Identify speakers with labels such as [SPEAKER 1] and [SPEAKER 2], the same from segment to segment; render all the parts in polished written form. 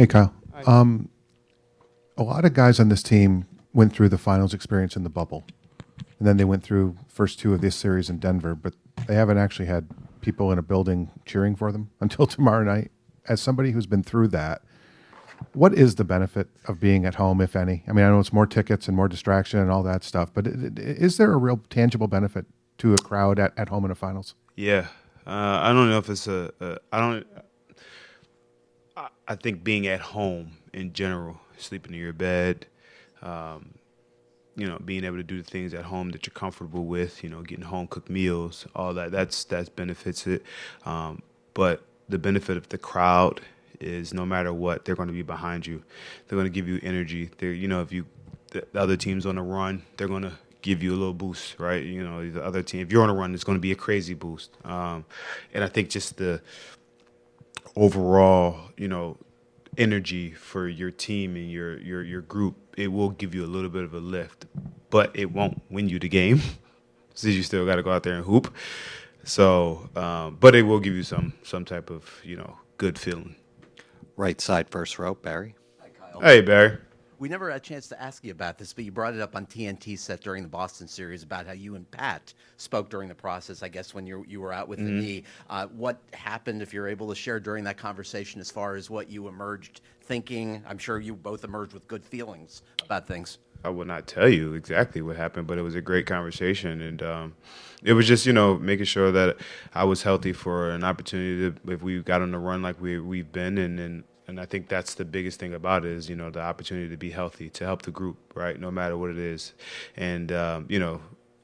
[SPEAKER 1] Hey, Kyle.
[SPEAKER 2] Hi.
[SPEAKER 1] A lot of guys on this team went through the finals experience in the bubble, and then they went through first two of this series in Denver, but they haven't actually had people in a building cheering for them until tomorrow night. As somebody who's been through that, what is the benefit of being at home, if any? I mean, I know it's more tickets and more distraction and all that stuff, but is there a real tangible benefit to a crowd at home in a finals?
[SPEAKER 2] Yeah. I don't know if it's I don't. I think being at home in general, sleeping in your bed, um, being able to do the things at home that you're comfortable with, getting home cooked meals, all that. That's benefits it. But the benefit of the crowd is no matter what, they're going to be behind you. They're going to give you energy. If the other team's on a run, they're going to give you a little boost, right? The other team, if you're on a run, it's going to be a crazy boost. And I think just the overall, energy for your team and your group, it will give you a little bit of a lift, but it won't win you the game. Since you still got to go out there and hoop. So, but it will give you some type of good feeling.
[SPEAKER 3] Right side first row, Barry.
[SPEAKER 4] Hi, Kyle.
[SPEAKER 2] Hey, Barry.
[SPEAKER 4] We never had a chance to ask you about this, but you brought it up on TNT set during the Boston series about how you and Pat spoke during the process, I guess, when you were out with the knee. What happened, if you're able to share during that conversation, as far as what you emerged thinking? I'm sure you both emerged with good feelings about things.
[SPEAKER 2] I will not tell you exactly what happened, but it was a great conversation, and it was just making sure that I was healthy for an opportunity to, if we got on the run like we've been, and I think that's the biggest thing about it is the opportunity to be healthy, to help the group, right, no matter what it is, and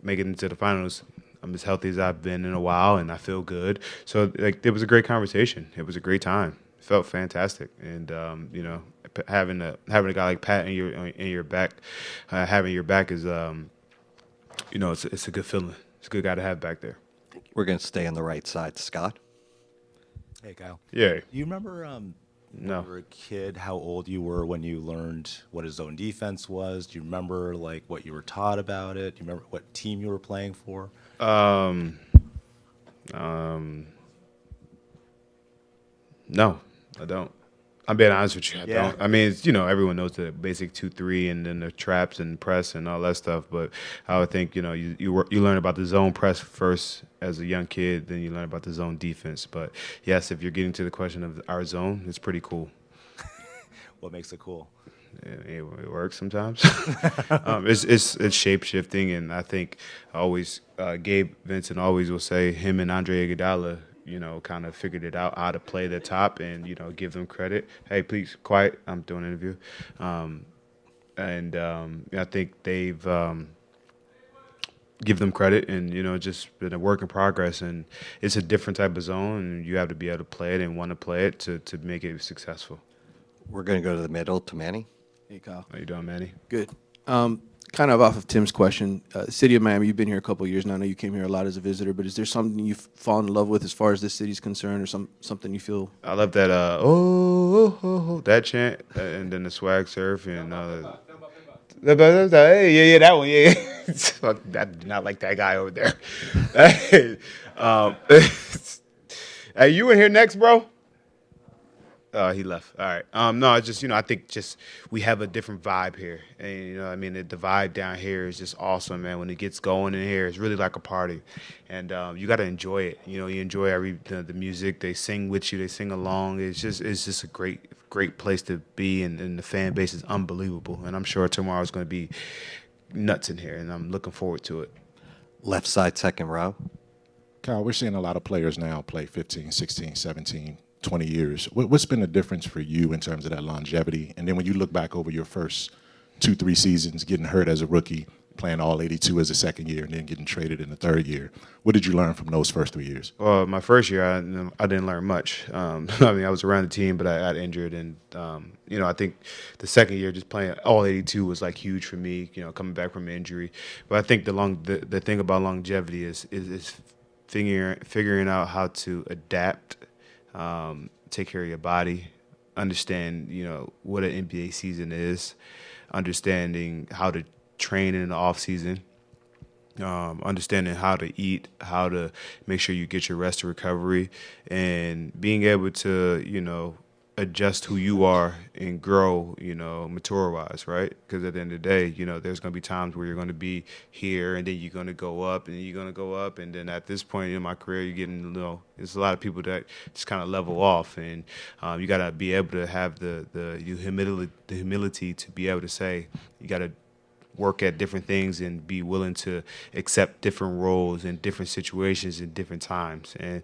[SPEAKER 2] make it into the finals. I'm as healthy as I've been in a while, and I feel good. So it was a great conversation. It was a great time. It felt fantastic, and having a guy like Pat in your back, having your back is it's a good feeling. It's a good guy to have back there.
[SPEAKER 3] We're going to stay on the right side. Scott?
[SPEAKER 5] Hey, Kyle.
[SPEAKER 2] Yeah.
[SPEAKER 5] Do you remember when
[SPEAKER 2] No.
[SPEAKER 5] you were a kid, how old you were when you learned what a zone defense was? Do you remember what you were taught about it? Do you remember what team you were playing for?
[SPEAKER 2] No, I don't. I'm being honest with you. I
[SPEAKER 5] Yeah.
[SPEAKER 2] don't. I mean, it's, everyone knows the basic 2-3 and then the traps and press and all that stuff. But I would think you learn about the zone press first as a young kid, then you learn about the zone defense. But yes, if you're getting to the question of our zone, it's pretty cool.
[SPEAKER 5] What makes it cool?
[SPEAKER 2] It works sometimes. It's shape shifting, and I think Gabe Vincent always will say him and Andre Iguodala, kind of figured it out how to play the top, and give them credit. Hey, please, quiet. I'm doing an interview, and I think they've give them credit, and just been a work in progress, and it's a different type of zone, and you have to be able to play it and want to play it to make it successful.
[SPEAKER 3] We're going to go to the middle to Manny.
[SPEAKER 6] Hey, Kyle.
[SPEAKER 2] How you doing, Manny?
[SPEAKER 6] Good. Kind of off of Tim's question, city of Miami, you've been here a couple of years now. I know you came here a lot as a visitor, but is there something you've fallen in love with as far as this city's concerned, or something you feel?
[SPEAKER 2] I love that that chant, and then the swag surf and hey, yeah, that one, yeah. Fuck, I do not like that guy over there. Hey, hey, you in here next, bro? He left. All right. No, it's just I think just we have a different vibe here, and I mean the vibe down here is just awesome, man. When it gets going in here, it's really like a party, and you got to enjoy it. You enjoy the music. They sing with you. They sing along. It's just a great place to be, and the fan base is unbelievable. And I'm sure tomorrow's going to be nuts in here, and I'm looking forward to it.
[SPEAKER 3] Left side second row.
[SPEAKER 7] Kyle, we're seeing a lot of players now play 15, 16, 17, 20 years. What's been the difference for you in terms of that longevity? And then when you look back over your first 2-3 seasons, getting hurt as a rookie, playing all 82 as a second year, and then getting traded in the third year, what did you learn from those first 3 years?
[SPEAKER 2] Well, my first year, I didn't learn much. I mean, I was around the team, but I got injured, and I think the second year, just playing all 82 was like huge for me. Coming back from injury, but I think the thing about longevity is figuring out how to adapt. Take care of your body, understand, what an NBA season is, understanding how to train in the off season, understanding how to eat, how to make sure you get your rest and recovery, and being able to, adjust who you are and grow, mature-wise, right? Because at the end of the day, there's going to be times where you're going to be here, and then you're going to go up, and then you're going to go up, and then at this point in my career, you're getting, there's a lot of people that just kind of level off, and you got to be able to have the humility to be able to say, you got to work at different things and be willing to accept different roles in different situations in different times. And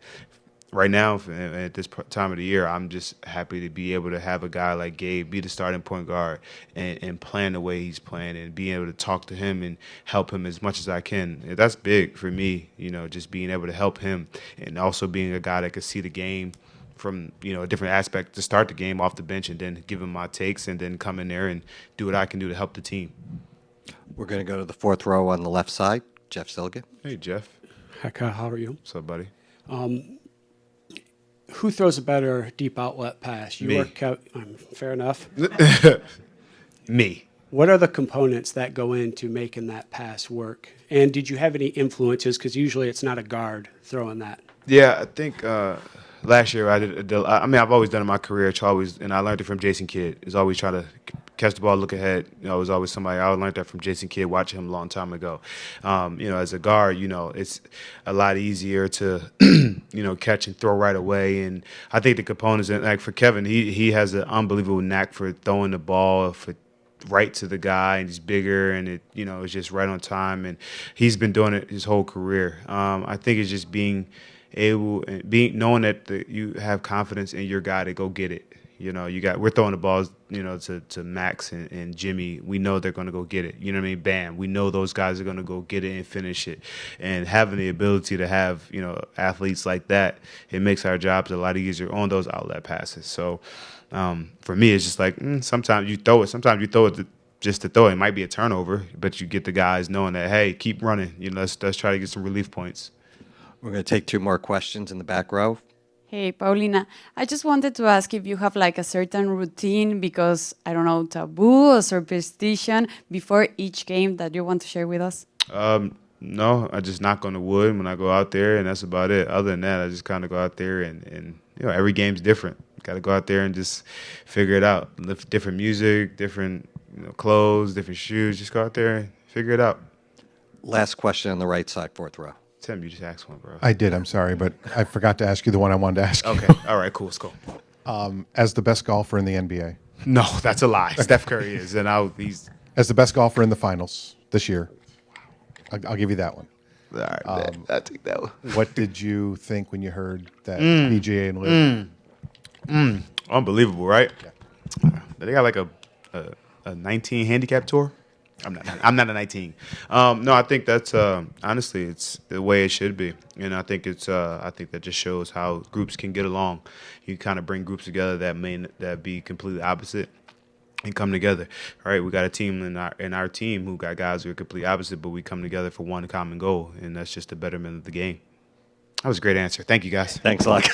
[SPEAKER 2] right now, at this time of the year, I'm just happy to be able to have a guy like Gabe be the starting point guard and playing the way he's playing and being able to talk to him and help him as much as I can. That's big for me, just being able to help him and also being a guy that could see the game from, a different aspect to start the game off the bench and then give him my takes and then come in there and do what I can do to help the team.
[SPEAKER 3] We're going to go to the fourth row on the left side. Jeff Silge.
[SPEAKER 2] Hey, Jeff.
[SPEAKER 8] Hi, Kyle. How are you?
[SPEAKER 2] What's up, buddy?
[SPEAKER 8] Who throws a better deep outlet pass? You
[SPEAKER 2] Me.
[SPEAKER 8] or fair enough.
[SPEAKER 2] Me.
[SPEAKER 8] What are the components that go into making that pass work? And did you have any influences? Because usually it's not a guard throwing that.
[SPEAKER 2] Yeah, I think last year I've always done it in my career. And I learned it from Jason Kidd. Is always try to catch the ball, look ahead. It was always somebody. I learned that from Jason Kidd, watching him a long time ago. As a guard, it's a lot easier to, catch and throw right away. And I think the components, like for Kevin, he has an unbelievable knack for throwing the ball right to the guy, and he's bigger, and it's just right on time. And he's been doing it his whole career. I think it's just being able and knowing that you have confidence in your guy to go get it. We're throwing the balls, to Max and Jimmy. We know they're going to go get it. You know what I mean? Bam. We know those guys are going to go get it and finish it. And having the ability to have, athletes like that, it makes our jobs a lot easier on those outlet passes. So for me, it's just like sometimes you throw it. Sometimes you throw it just to throw it. It might be a turnover, but you get the guys knowing that, hey, keep running. Let's try to get some relief points.
[SPEAKER 3] We're going to take 2 more questions in the back row.
[SPEAKER 9] Hey, Paulina, I just wanted to ask if you have like a certain routine because, I don't know, taboo or superstition before each game that you want to share with us?
[SPEAKER 2] No, I just knock on the wood when I go out there, and that's about it. Other than that, I just kind of go out there and every game's different. Got to go out there and just figure it out. Different music, different clothes, different shoes. Just go out there and figure it out.
[SPEAKER 3] Last question on the right side, fourth row.
[SPEAKER 2] Tim, you just asked one, bro.
[SPEAKER 1] I did. I'm sorry, but I forgot to ask you the one I wanted to ask you.
[SPEAKER 2] Okay. All right, cool. Let's go.
[SPEAKER 1] As the best golfer in the NBA.
[SPEAKER 2] No, that's a lie. Steph Curry is. And he's...
[SPEAKER 1] As the best golfer in the finals this year. I'll give you that one.
[SPEAKER 2] All right, I'll take that one.
[SPEAKER 1] What did you think when you heard that PGA and LIV?
[SPEAKER 2] Unbelievable, right? Yeah. They got like a 19 handicap tour. I'm not a 19. No, I think that's honestly it's the way it should be, and I think that just shows how groups can get along. You kind of bring groups together that be completely opposite and come together. All right, we got a team in our team who got guys who are completely opposite, but we come together for one common goal, and that's just the betterment of the game. That was a great answer. Thank you, guys.
[SPEAKER 3] Thanks a lot.